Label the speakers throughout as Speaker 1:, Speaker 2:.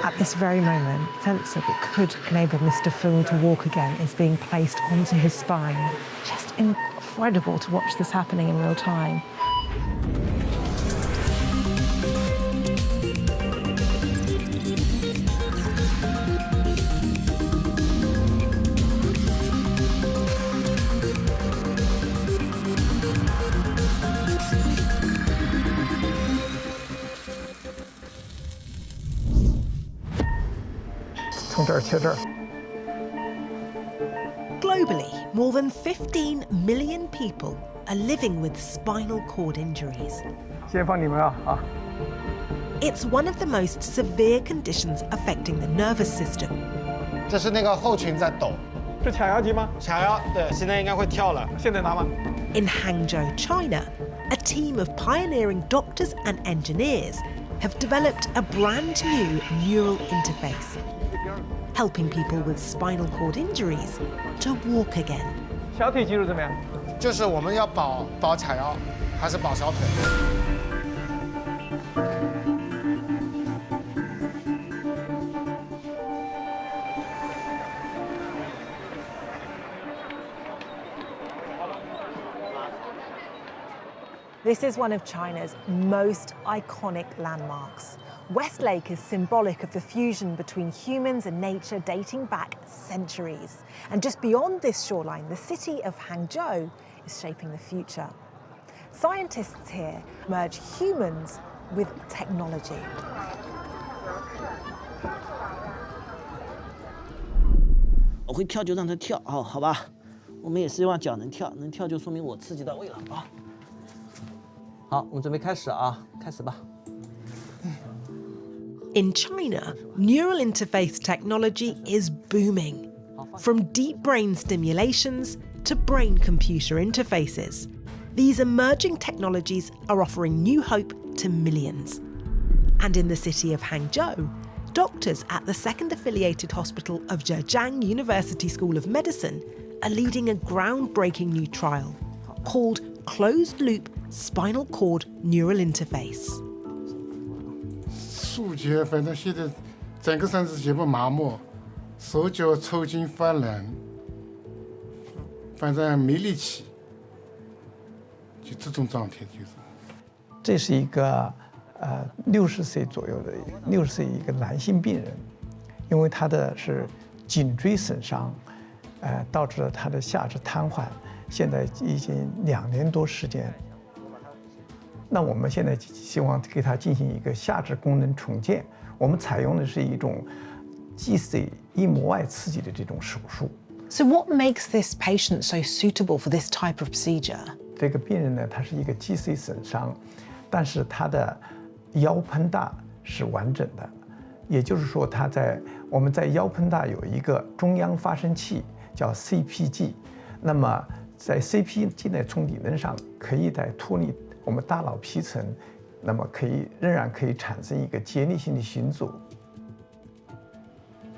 Speaker 1: At this very moment, sensor that could enable Mr. Fu to walk again is being placed onto his spine. Just incredible to watch this happening in real time.
Speaker 2: Globally, more than 15 million people are living with spinal cord injuries. It's one of the most severe conditions affecting the nervous system.
Speaker 3: 这是那个后裙在抖，
Speaker 4: 是卡腰肌吗？
Speaker 3: 卡腰，对，现在应该会跳了。
Speaker 4: 现在拿吗？
Speaker 2: In Hangzhou, China, a team of pioneering doctors and engineers have developed a brand new neural interface, helping people with spinal cord injuries to walk again.
Speaker 4: 小腿肌肉怎么样？
Speaker 3: 就是我们要保卡腰，还是保小腿？
Speaker 1: This is one of China's most iconic landmarks. Westlake is symbolic of the fusion between humans and nature dating back centuries. And just beyond this shoreline, the city of Hangzhou is shaping the future. Scientists here merge humans with technology.
Speaker 5: 我会跳就让它跳哦，好吧？我们也希望脚能跳，能跳就说明我刺激到位了啊。好，我们准备开始啊，开始吧。
Speaker 2: In China, neural interface technology is booming. From deep brain stimulations to brain-computer interfaces, these emerging technologies are offering new hope to millions. And in the city of Hangzhou, doctors at the second affiliated hospital of Zhejiang University School of Medicine are leading a groundbreaking new trial called closed-loop spinal cord neural interface.
Speaker 6: 数节反正现在整个身体基本麻木，手脚抽筋发冷，反正没力气，就这种状态就是。
Speaker 7: 这是一个60岁左右的60岁一个男性病人，因为他的是颈椎损伤，导致了他的下肢瘫痪，现在已经2年多时间。 那我们现在希望给他进行一个下肢功能重建，我们采用的是一种GC 硬膜外刺激的这种手术。
Speaker 1: So what makes this patient so suitable for this type of procedure?
Speaker 7: 这个病人呢，他是一个 GC 损伤，但是他的腰盆大是完整的，也就是说我们在腰盆大有一个中央发生器叫 CPG， 那么在 CPG 的冲理论上可以在脱离 我们大脑皮层，那么仍然可以产生一个接力性的行走。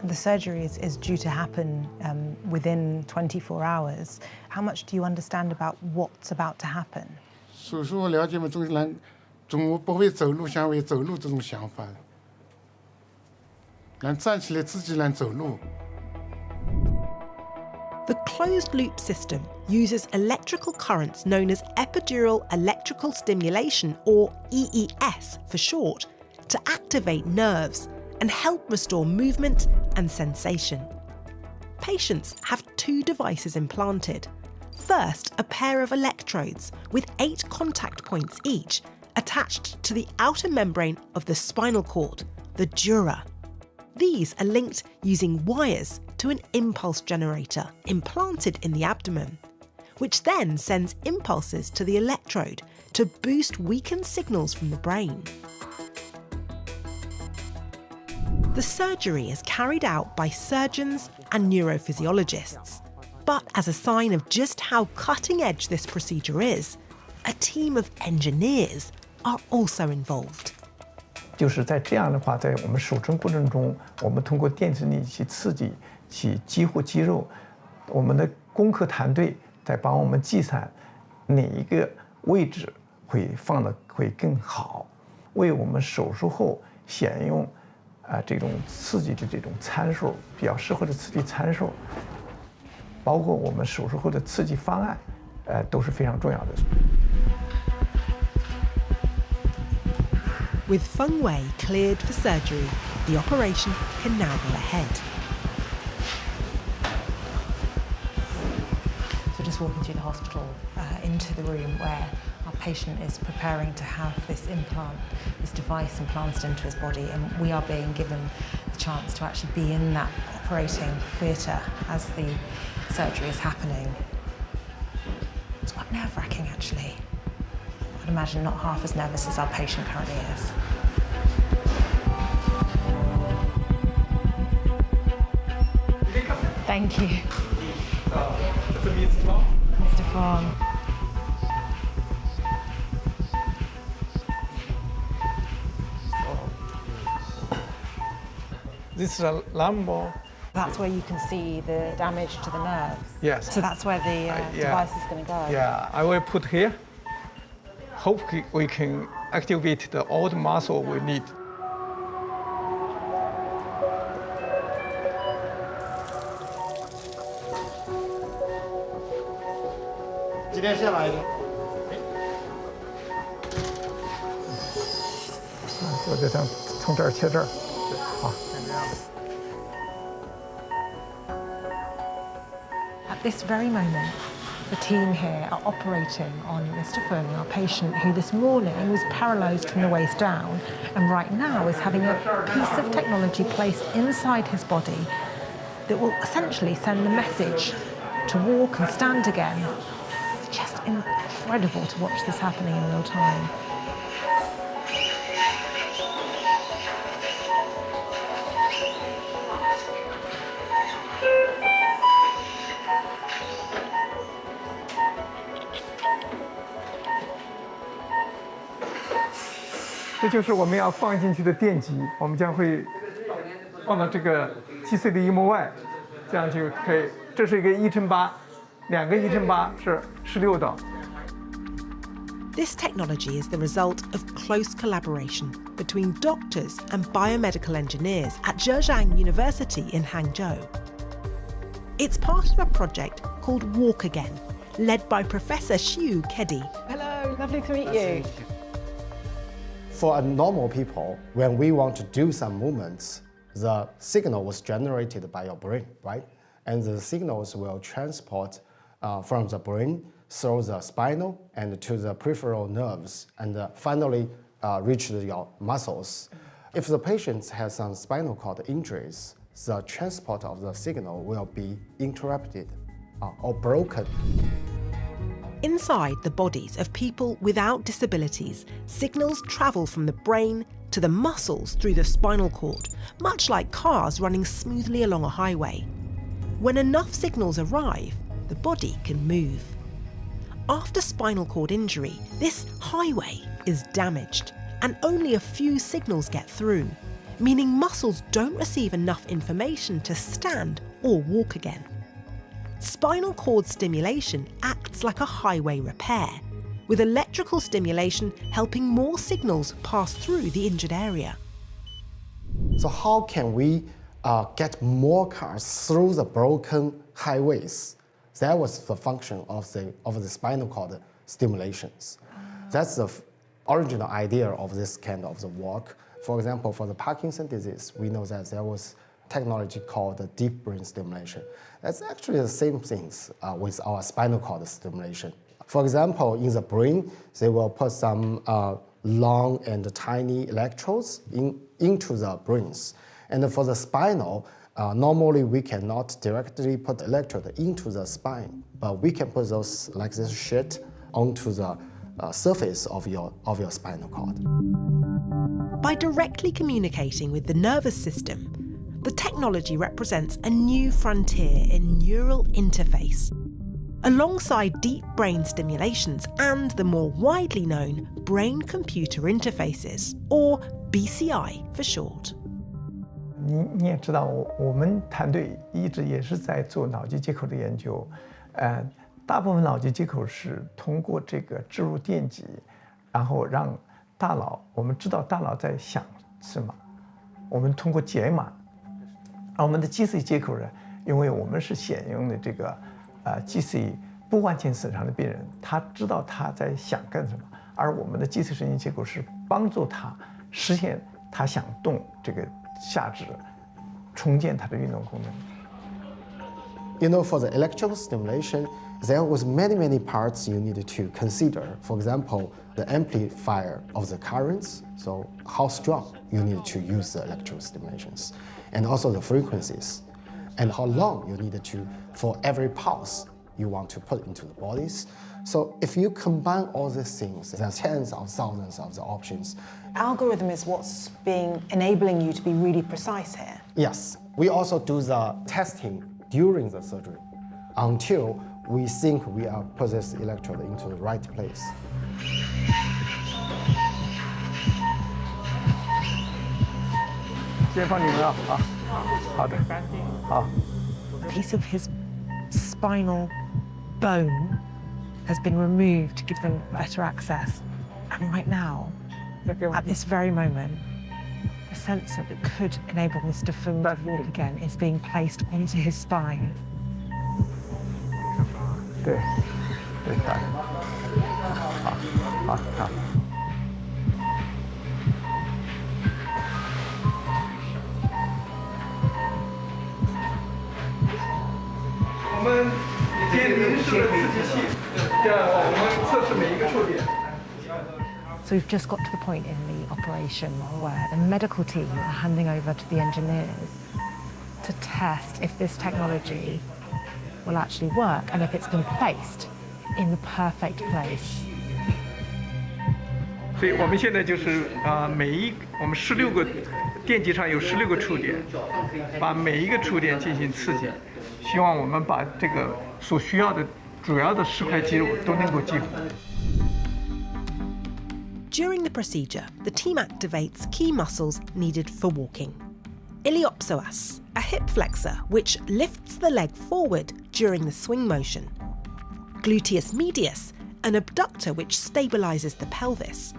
Speaker 1: The surgery is due to happen within 24 hours. How much do you understand about what's about to happen?
Speaker 6: 手术我了解嘛，总不会走路，想会走路这种想法，能站起来自己能走路。
Speaker 2: The closed-loop system uses electrical currents known as epidural electrical stimulation, or EES for short, to activate nerves and help restore movement and sensation. Patients have 2 devices implanted. First, a pair of electrodes with 8 contact points each attached to the outer membrane of the spinal cord, the dura. These are linked using wires to an impulse generator implanted in the abdomen, which then sends impulses to the electrode to boost weakened signals from the brain. The surgery is carried out by surgeons and neurophysiologists. But as a sign of just how cutting-edge this procedure is, a team of engineers are also involved.
Speaker 7: 就是在这样的话，在我们手术过程中，我们通过电子力去刺激其激活肌肉，我们的工科团队在帮我们计算哪一个位置会放得会更好，为我们手术后选用这种刺激的这种参数，比较适合的刺激参数，包括我们手术后的刺激方案，都是非常重要的。
Speaker 2: With Feng Wei cleared for surgery, the operation can now go ahead.
Speaker 1: So just walking through the hospital into the room where our patient is preparing to have this implant, this device implanted into his body, and we are being given the chance to actually be in that operating theatre as the surgery is happening. It's quite nerve-wracking, actually. I'd imagine not half as nervous as our patient currently is. Thank you. Mr. Fong.
Speaker 7: This is a lumbar.
Speaker 1: That's where you can see the damage to the nerves.
Speaker 7: Yes.
Speaker 1: So that's where the
Speaker 7: Yeah.
Speaker 1: device is going to go.
Speaker 7: Yeah, I will put here. Hope we can activate all the muscle we need.
Speaker 3: 今天下来的。
Speaker 7: 我就想从这儿切这儿，好。
Speaker 1: At this very moment, the team here are operating on Mr. Feng, our patient, who this morning was paralysed from the waist down and right now is having a piece of technology placed inside his body that will essentially send the message to walk and stand again. It's just incredible to watch this happening in real time.
Speaker 7: This 这就是我们要放进去的电极，我们将会放到这个击碎的硬膜外，这样就可以。这是一个1×8，两个1×8是16刀。
Speaker 2: This technology is the result of close collaboration between doctors and biomedical engineers at Zhejiang University in Hangzhou. It's part of a project called Walk Again, led by Professor Xiu Kedi.
Speaker 1: Hello, lovely to meet you.
Speaker 8: For a normal people, when we want to do some movements, the signal was generated by your brain, right? And the signals will transport from the brain through the spinal and to the peripheral nerves, and finally reach your muscles. If the patient has some spinal cord injuries, the transport of the signal will be interrupted or broken.
Speaker 2: Inside the bodies of people without disabilities, signals travel from the brain to the muscles through the spinal cord, much like cars running smoothly along a highway. When enough signals arrive, the body can move. After spinal cord injury, this highway is damaged and only a few signals get through, meaning muscles don't receive enough information to stand or walk again. Spinal cord stimulation acts like a highway repair, with electrical stimulation helping more signals pass through the injured area.
Speaker 8: So how can we get more cars through the broken highways? That was the function of the spinal cord stimulations. That's the original idea of this kind of the work. For example, for the Parkinson's disease, we know that there was technology called the deep brain stimulation. That's actually the same things with our spinal cord stimulation. For example, in the brain, they will put some long and tiny electrodes into the brains. And for the spinal, normally we cannot directly put electrode into the spine, but we can put those like this sheet onto the surface of your spinal cord.
Speaker 2: By directly communicating with the nervous system, the technology represents a new frontier in neural interface. Alongside deep brain stimulations and the more widely known brain-computer interfaces, or BCI for short.
Speaker 7: 你也知道，我们团队一直也是在做脑机接口的研究，大部分脑机接口是通过这个置入电极，然后让大脑，我们知道大脑在想什么，我们通过解码，而我们的 GC 接口呢，因为我们是选用的这个GC 不完全损伤的病人，他知道他在想干什么，而我们的 GC 神经接口是帮助他实现他想动这个下肢，重建他的运动功能。
Speaker 8: You know, for the electrical stimulation, there was many parts you needed to consider. For example, the amplifier of the currents, so how strong you needed to use the electrical stimulations, and also the frequencies, and how long you needed to, for every pulse you want to put into the bodies. So if you combine all these things, there are tens of thousands of the options.
Speaker 1: Algorithm is what's enabling you to be really precise here.
Speaker 8: Yes, we also do the testing during the surgery until we think we are put this electrode into the right place.
Speaker 4: 先放你们啊，好的，好。
Speaker 1: A piece of his spinal bone has been removed to give them better access. And right now, at this very moment, a sensor that could enable Mr. Fung to walk again is being placed onto his spine.
Speaker 4: 对，对，好。 我们接临时的刺激器，这样我们测试每一个触点。
Speaker 1: So we've just got to the point in the operation where the medical team are handing over to the engineers to test if this technology will actually work and if it's been placed in the perfect place.
Speaker 4: 所以我们现在就是我们16个电极上有16个触点，把每一个触点进行刺激，希望我们把这个所需要的主要的10块肌肉都能够激活。
Speaker 2: During the procedure, the team activates key muscles needed for walking. Iliopsoas, a hip flexor which lifts the leg forward during the swing motion. Gluteus medius, an abductor which stabilises the pelvis.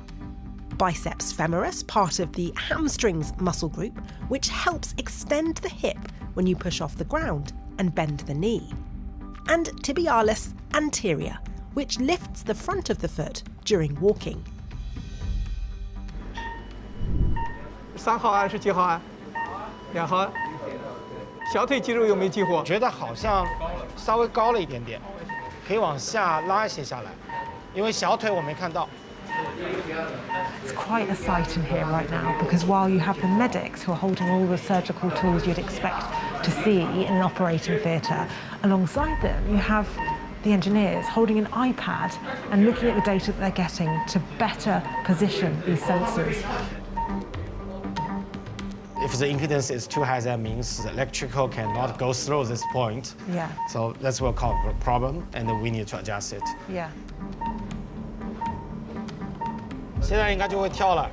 Speaker 2: Biceps femoris, part of the hamstrings muscle group, which helps extend the hip when you push off the ground and bend the knee. And tibialis anterior, which lifts the front of the foot during walking.
Speaker 4: 3号按是几号按？2号按。小腿肌肉有没有激活？
Speaker 3: 觉得好像稍微高了一点点，可以往下拉一些下来，因为小腿我没看到。
Speaker 1: It's quite a sight in here right now because while you have the medics who are holding all the surgical tools you'd expect to see in an operating theatre, alongside them you have the engineers holding an iPad and looking at the data that they're getting to better position these sensors.
Speaker 3: If the impedance is too high, that means the electrical cannot go through this point.
Speaker 1: Yeah.
Speaker 3: So that's what we call a problem, and we need to adjust it.
Speaker 1: Yeah.
Speaker 3: 现在应该就会跳了。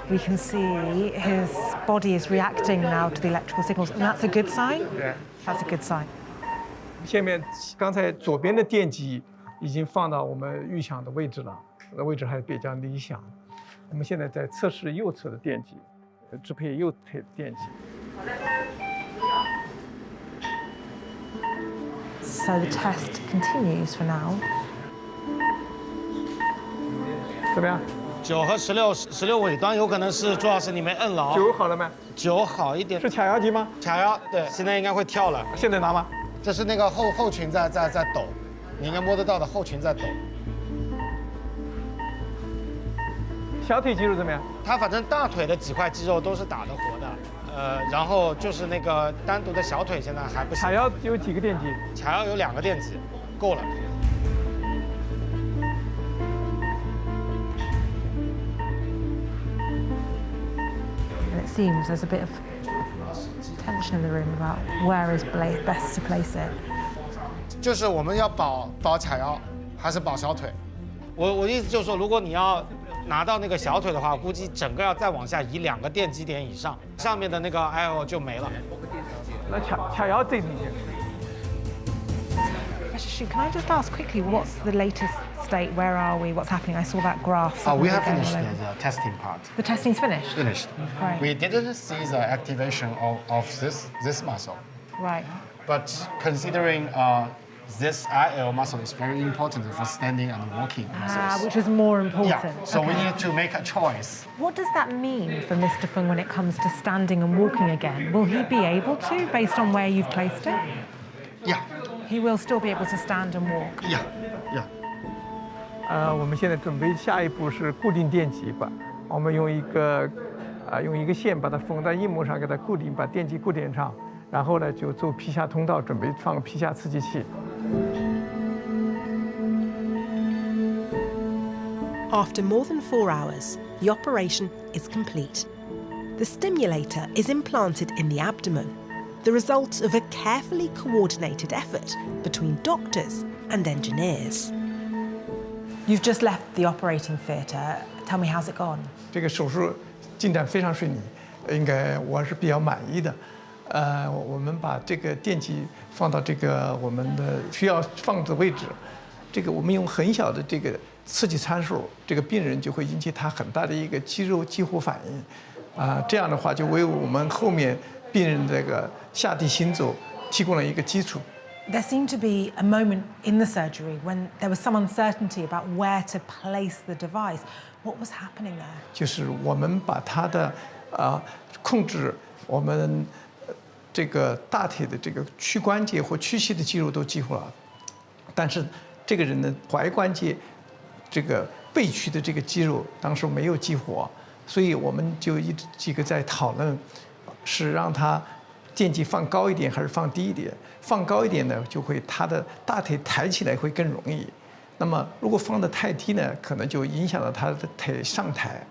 Speaker 1: We can see his body is reacting now to the electrical signals, and that's a good sign.
Speaker 4: Yeah.
Speaker 1: That's a good sign.
Speaker 4: 下面刚才左边的电极已经放到我们预想的位置了，位置还比较理想。我们现在在测试右侧的电极，支配右腿的电极。
Speaker 1: So the test continues for now.
Speaker 4: 怎么样
Speaker 3: 9和16尾端有可能是朱老师你没摁牢。
Speaker 4: ？9好了没？
Speaker 3: 9好一点。
Speaker 4: 是卡腰肌吗？
Speaker 3: 卡腰，对，现在应该会跳了。
Speaker 4: 现在拿吗？
Speaker 3: 这是那个后裙在抖，你应该摸得到的后裙在抖。
Speaker 4: 小腿肌肉怎么样？
Speaker 3: 他反正大腿的几块肌肉都是打得活的，然后就是那个单独的小腿现在还不行。
Speaker 4: 卡腰有几个电极？
Speaker 3: 卡腰有2个电极，够了。
Speaker 1: And it seems there's a bit of tension in the room about where is best to place it.
Speaker 3: 就是我们要保卡腰还是保小腿？我的意思就是说，如果你要拿到那个小腿的话，估计整个要再往下移2个电极点以上，上面的那个 IO 就没了。
Speaker 4: 那卡腰这里面。
Speaker 1: Professor Xu, can I just ask quickly what's the latest state? Where are we? What's happening? I saw that graph.
Speaker 8: We have
Speaker 1: going
Speaker 8: finished
Speaker 1: all over.
Speaker 8: the testing part.
Speaker 1: The testing's finished?
Speaker 8: Finished.
Speaker 1: Right.
Speaker 8: We didn't see the activation of this muscle,
Speaker 1: Right.
Speaker 8: but considering this IL muscle is very important for standing and walking muscles.
Speaker 1: Which is more important.
Speaker 8: Yeah, so we
Speaker 1: Okay.
Speaker 8: need to make a choice.
Speaker 1: What does that mean for Mr. Fung when it comes to standing and walking again? Will he be able to, based on where you've placed it?
Speaker 8: Yeah,
Speaker 1: He will still be able to stand and walk.
Speaker 8: yeah, yeah.
Speaker 4: 我们现在准备下一步是固定电极吧，我们用一个线把它缝在硬膜上，给它固定，把电极固定上，然后呢就做皮下通道，准备放皮下刺激器。
Speaker 2: After more than 4 hours, the operation is complete. The stimulator is implanted in the abdomen, the result of a carefully coordinated effort between doctors and engineers. You've just left the operating theatre. Tell me, how's it gone?
Speaker 7: 这个手术进展非常顺利，应该我是比较满意的。我们把这个电极放到这个我们的需要放的位置，这个我们用很小的这个刺激参数，这个病人就会引起他很大的一个肌肉激活反应，这样的话就为我们后面病人这个下地行走提供了一个基础。
Speaker 1: There seemed to be a moment in the surgery when there was some uncertainty about where to place the device. What was happening there?
Speaker 7: 就是我们把他的控制我们这个大腿的这个屈关节或屈膝的肌肉都激活了，但是这个人的踝关节这个背屈的这个肌肉当时没有激活，所以我们就几个在讨论，是让他电极放高一点还是放低一点？放高一点呢，就会他的大腿抬起来会更容易。那么如果放得太低呢，可能就影响到他的腿上抬，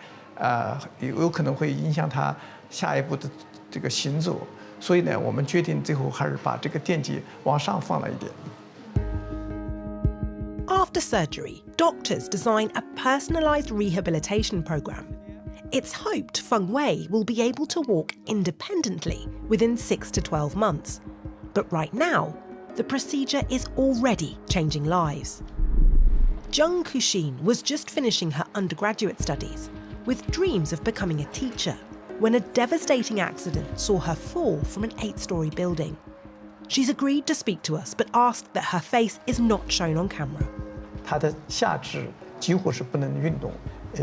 Speaker 7: 有可能会影响他下一步的这个行走。所以呢，我们决定最后还是把这个电极往上放了一点。
Speaker 2: After surgery, doctors design a personalised rehabilitation programme. It's hoped Feng Wei will be able to walk independently within 6 to 12 months. But right now, the procedure is already changing lives. Zheng Kuxin was just finishing her undergraduate studies with dreams of becoming a teacher when a devastating accident saw her fall from an 8-storey building. She's agreed to speak to us but asked that her face is not shown on camera.
Speaker 7: 他的下肢几乎是不能运动，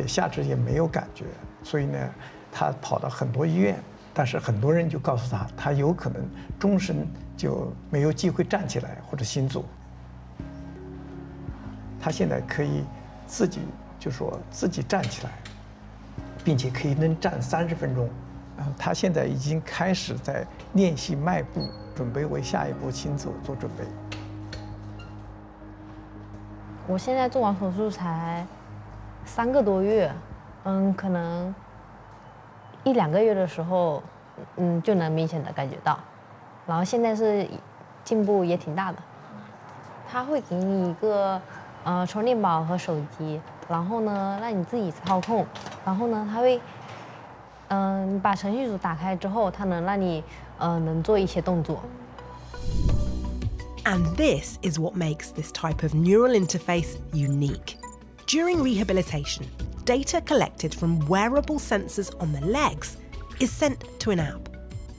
Speaker 7: 下肢也没有感觉，所以呢，他跑到很多医院，但是很多人就告诉他，他有可能终身就没有机会站起来或者行走。他现在可以自己就说自己站起来，并且可以能站30分钟。他现在已经开始在练习迈步，准备为下一步行走做准备。
Speaker 9: 我现在做完手术才3个多月，可能1、2个月的时候，就能明显的感觉到，然后现在是进步也挺大的。他会给你一个充电宝和手机，然后呢让你自己操控，然后呢他会你把程序组打开之后，它能让你能做一些动作。
Speaker 2: And this is what makes this type of neural interface unique. During rehabilitation, data collected from wearable sensors on the legs is sent to an app.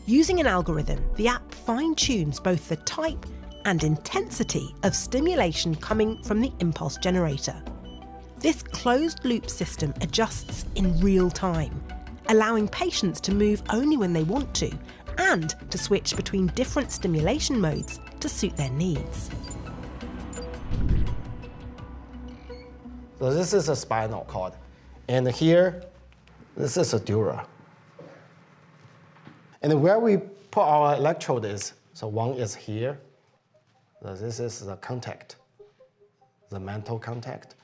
Speaker 2: Using an algorithm, the app fine-tunes both the type and intensity of stimulation coming from the impulse generator. This closed-loop system adjusts in real time, allowing patients to move only when they want to and to switch between different stimulation modes to suit their needs.
Speaker 8: So this is a spinal cord, and here, this is a dura. And where we put our electrode is, so one is here. So this is the contact, the mental contact,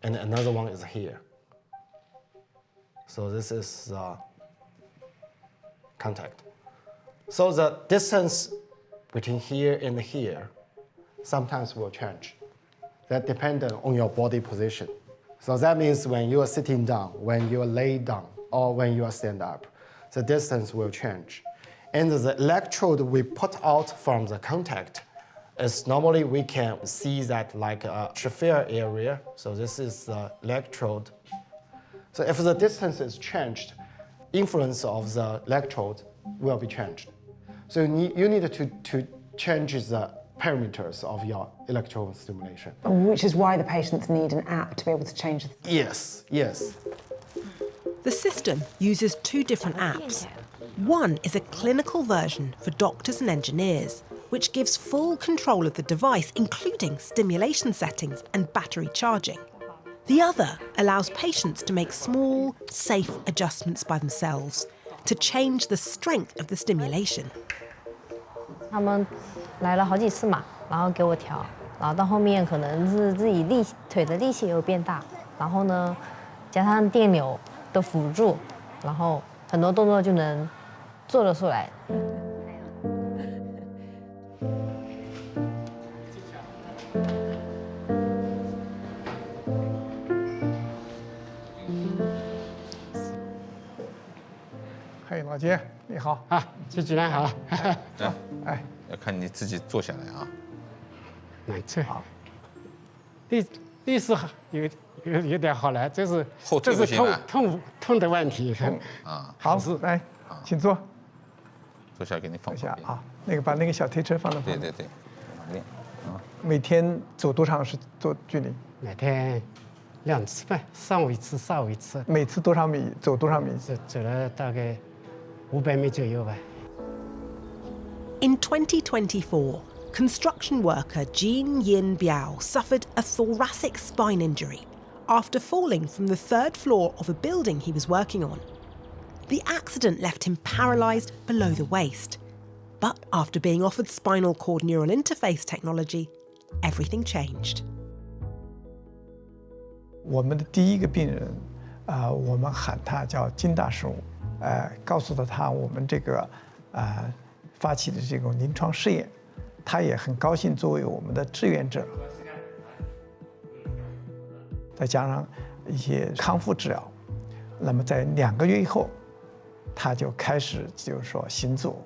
Speaker 8: and another one is here. So this is the contact. So the distance between here and here sometimes will change. That depends on your body position. So that means when you are sitting down, when you are lay down, or when you are stand up, the distance will change. And the electrode we put out from the contact is normally we can see that like a trachea area. So this is the electrode. So if the distance is changed, influence of the electrode will be changed. So you need to change the parameters of your electrode stimulation.
Speaker 1: Which is why the patients need an app to be able to change.
Speaker 8: Yes, yes.
Speaker 2: The system uses 2 different apps. One is a clinical version for doctors and engineers, which gives full control of the device, including stimulation settings and battery charging. The other allows patients to make small, safe adjustments by themselves to change the strength of the stimulation.
Speaker 9: 他们来了好几次嘛，然后给我调，然后到后面可能是自己腿的力气也有变大，然后呢，加上电流的辅助，然后很多动作就能做得出来。
Speaker 7: 嘿，老杰，你好
Speaker 3: 啊，季主任好。
Speaker 7: 哎，
Speaker 10: 要看你自己坐下来啊。
Speaker 3: 没错。力是有点好了，这是
Speaker 10: 后退不行啊
Speaker 3: 痛的问题。
Speaker 10: 啊，
Speaker 7: 好，来，请坐。
Speaker 10: 坐下给你放
Speaker 7: 坐下啊，那个把那个小推车放到旁边。
Speaker 10: 对对对，练啊。
Speaker 7: 每天走多长距离？
Speaker 3: 每天2次吧，上午1次，下午1次。
Speaker 7: 每次多少米？走多少米？
Speaker 3: 走了大概500米左右吧。
Speaker 2: In 2024, construction worker Jin Yin Biao suffered a thoracic spine injury after falling from the 3rd floor of a building he was working on. The accident left him paralysed below the waist. But after being offered spinal cord neural interface technology, everything changed.
Speaker 7: 我们的第一个病人，我们喊他叫金大叔，告诉了他我们这个发起的这种临床试验，他也很高兴作为我们的志愿者，再加上一些康复治疗，那么在2个月以后，他就开始就是说行走，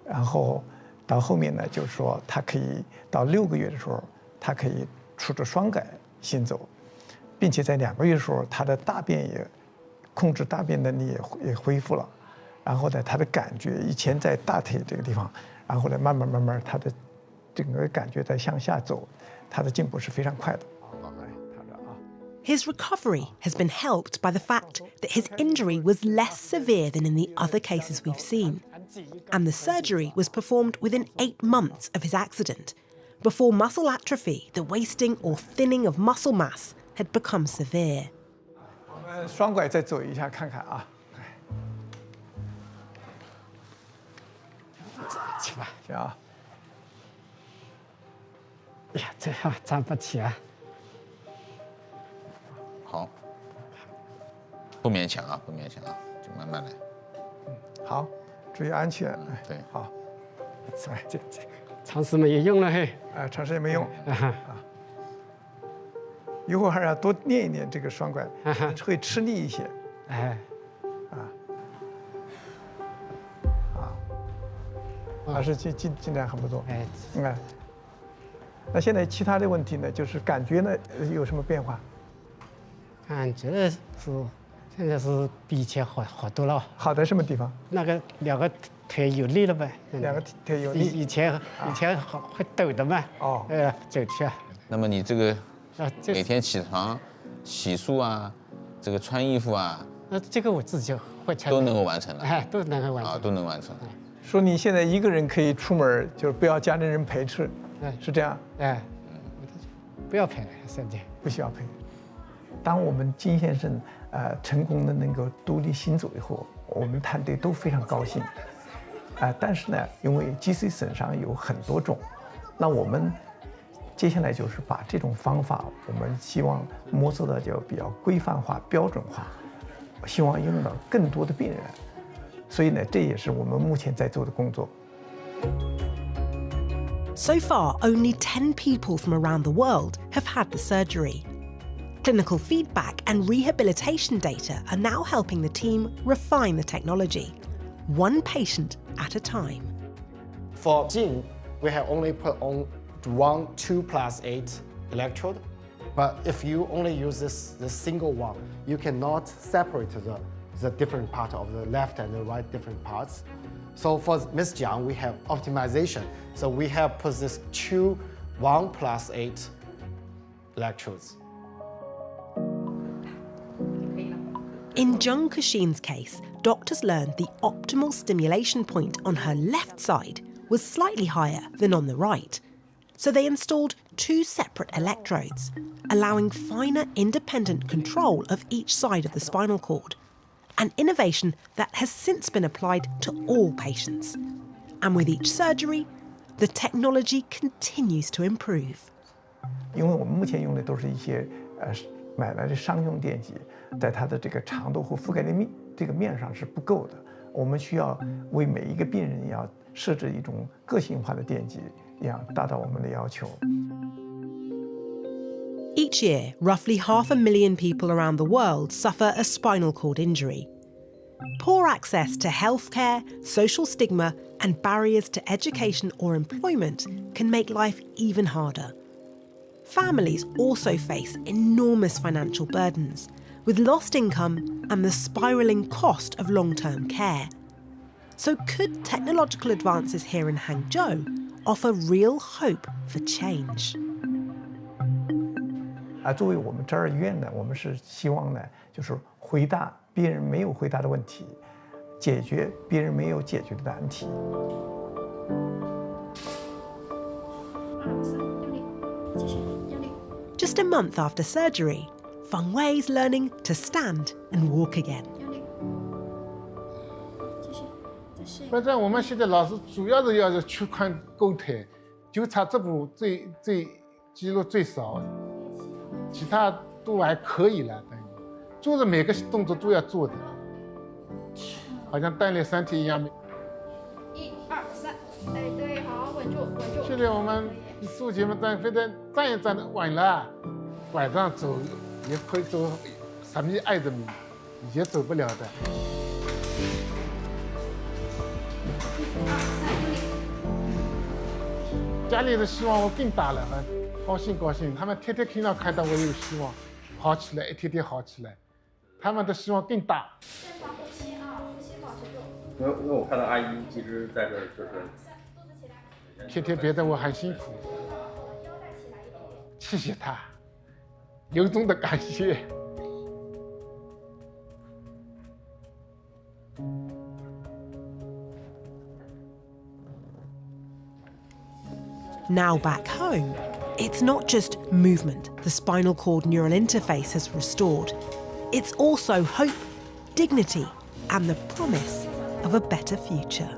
Speaker 7: 然后到后面呢，就是说他可以到6个月的时候，他可以拄着双拐行走，并且在2个月的时候，他的大便也控制大便能力也恢复了，然后呢，他的感觉以前在大腿这个地方，然后呢，慢慢他的整个感觉在向下走，他的进步是非常快的。
Speaker 2: His recovery has been helped by the fact that his injury was less severe than in the other cases we've seen, and the surgery was performed within 8 months of his accident, before muscle atrophy, the wasting or thinning of muscle mass, had become severe.
Speaker 7: 我们双拐再走一下看看啊。
Speaker 3: 起吧。
Speaker 7: 行啊。
Speaker 3: 哎呀，这样站不起啊。
Speaker 10: 好，不勉强啊，不勉强啊，就慢慢来。
Speaker 7: 好，注意安全。
Speaker 10: 对，
Speaker 7: 好。
Speaker 3: 哎，这尝试没有用了嘿。
Speaker 7: 尝试也没用。一会儿还要多练一练这个双拐，会吃力一些。
Speaker 3: 哎。
Speaker 7: 还是进展很不错。那现在其他的问题呢，就是感觉呢有什么变化？
Speaker 3: 感觉是现在是比以前好多了。
Speaker 7: 好在什么地方？
Speaker 3: 那个2个腿有力了呗。
Speaker 7: 2个腿有力。
Speaker 3: 以前好会抖的嘛。
Speaker 7: 哦。
Speaker 3: 走去啊。
Speaker 10: 那么你这个每天起床、洗漱啊，这个穿衣服啊，
Speaker 3: 那这个我自己会穿。
Speaker 10: 都能够完成了。
Speaker 3: 哎，都能够完成。
Speaker 10: 啊，都能完成。
Speaker 7: 说你现在一个人可以出门，就是不要家里人陪吃，是这样？
Speaker 3: 不要陪，现在
Speaker 7: 不需要陪。当我们金先生成功的能够独立行走以后，我们团队都非常高兴。但是呢，因为脊髓损伤有很多种，那我们接下来就是把这种方法，我们希望摸索的就比较规范化、标准化，希望用到更多的病人。所以呢，这也是我们目前在做的工作。
Speaker 2: So far, only 10 people from around the world have had the surgery. Clinical feedback and rehabilitation data are now helping the team refine the technology, one patient at a time.
Speaker 8: For Jin, we have only put on 1, 2+8 electrode. But if you only use this single one, you cannot separate the different part of the left and the right different parts. So for Ms. Jiang, we have optimization. So we have put this 1+8 electrodes.
Speaker 2: In Zheng Kexin's case, doctors learned the optimal stimulation point on her left side was slightly higher than on the right. So they installed 2 separate electrodes, allowing finer independent control of each side of the spinal cord, an innovation that has since been applied to all patients. And with each surgery, the technology continues to improve.
Speaker 7: 因为我们目前用的都是一些买来的商用电极，在它的这个长度和覆盖的面上是不够的，我们需要为每一个病人要设置一种个性化的电极，要达到我们的要求。
Speaker 2: Each year, roughly 500,000 people around the world suffer a spinal cord injury. Poor access to healthcare, social stigma, and barriers to education or employment can make life even harder. Families also face enormous financial burdens, with lost income and the spiralling cost of long-term care. So could technological advances here in Hangzhou offer real hope for change?
Speaker 7: 作为我们这儿医院呢，我们是希望呢，就是回答别人没有回答的问题，解决别人没有解决的难题。
Speaker 2: Just a month after surgery, Feng Wei's learning to stand and walk again.
Speaker 6: 反正我们现在老师主要是要去看沟腿，就差这步最肌肉最少，其他都还可以了。等于就是每个动作都要做的，好像锻炼身体一样。1、2、3，哎，对，好，稳住，稳住。现在我们竖起嘛站，反正站也站得稳了，拐杖走也可以走10米挨着米，以前走不了的。 家里的希望我更大了，高兴高兴。他们天天看到我有希望，好起来，一天天好起来，他们的希望更大。
Speaker 11: 因为我看到阿姨一直在这儿，就是
Speaker 6: 天天觉得我很辛苦，谢谢她，由衷的感谢。
Speaker 2: Now back home, it's not just movement the spinal cord neural interface has restored. It's also hope, dignity, and the promise of a better future.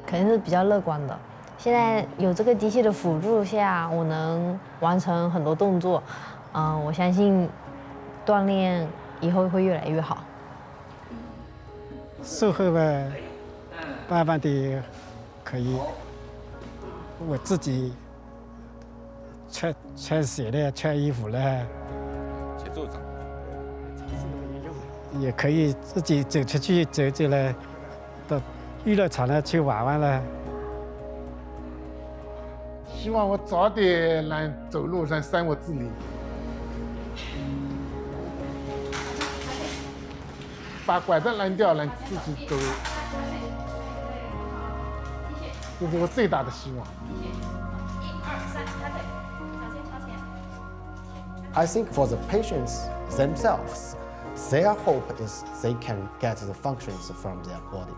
Speaker 9: 肯定是比较乐观的。现在有这个机器的辅助下，我能完成很多动作。我相信锻炼以后会越来越好。
Speaker 12: 术后吧，慢慢的可以，我自己穿鞋了，穿衣服了，
Speaker 10: 节奏掌
Speaker 12: 也可以自己走出去走走了，到娱乐场了去玩玩了。
Speaker 6: 希望我早点能走路，能生活自理，把拐杖扔掉，能自己走，这是我最大的希望。
Speaker 8: I think for the patients themselves, their hope is they can get the functions from their body.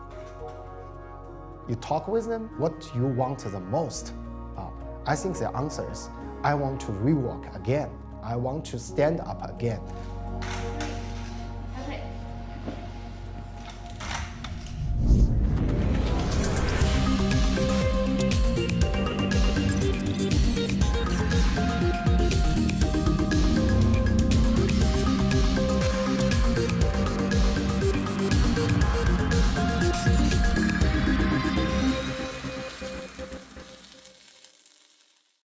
Speaker 8: You talk with them, what you want the most? I think the answer is, I want to rewalk again. I want to stand up again.